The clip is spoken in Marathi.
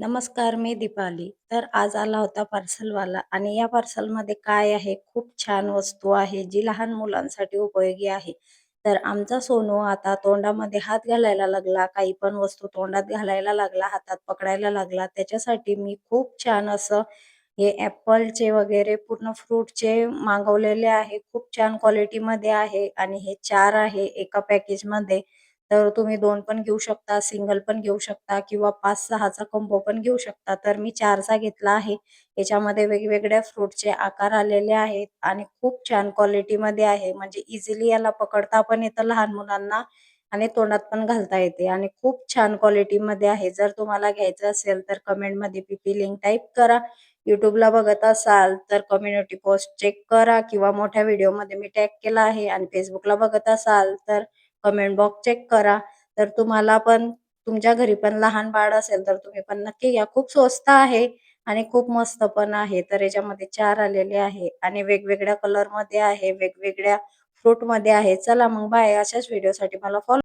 नमस्कार, मी दीपाली. तर आज आला होता पार्सलवाला आणि या पार्सलमध्ये काय आहे, खूप छान वस्तू आहे, जी लहान मुलांसाठी उपयोगी आहे. तर आमचा सोनू आता तोंडामध्ये हात घालायला लागला, काही पण वस्तू तोंडात घालायला लागला, हातात पकडायला लागला. त्याच्यासाठी मी खूप छान असं हे ॲपलचे वगैरे पूर्ण फ्रूटचे मागवलेले आहे. खूप छान क्वालिटीमध्ये आहे आणि हे 4 आहे एका पॅकेजमध्ये. तर तुम्ही 2 पण घेऊ शकता, सिंगल पण घेऊ शकता किंवा 5-6 चा कॉम्बो पण घेऊ शकता. तर मी 4 चा घेतला आहे. याच्यामध्ये वेगवेगळ्या फ्रूटचे आकार आलेले आहेत आणि खूप छान क्वालिटीमध्ये आहे. म्हणजे इझिली याला पकडता पण येतं लहान मुलांना आणि तोंडात पण घालता येते आणि खूप छान क्वालिटीमध्ये आहे. जर तुम्हाला घ्यायचं असेल तर कमेंटमध्ये पीपी लिंक टाइप करा. YouTubeला बघत असाल तर कम्युनिटी पोस्ट चेक करा किंवा मोठ्या व्हिडिओमध्ये मी टॅग केला आहे आणि Facebookला बघत असाल तर कमेंट बॉक्स चेक करा. तर तुम्हाला पण तुमच्या घरी पण लहान बाळ असेल तर तुम्ही पण नक्की घ्या. खूप स्वस्त आहे आणि खूप मस्त पण आहे. तर याच्यामध्ये 4 आलेले आहे आणि वेगवेगळ्या कलरमध्ये आहे, वेगवेगळ्या फ्रूटमध्ये आहे. चला मग बाय. अशाच व्हिडिओसाठी मला फॉलो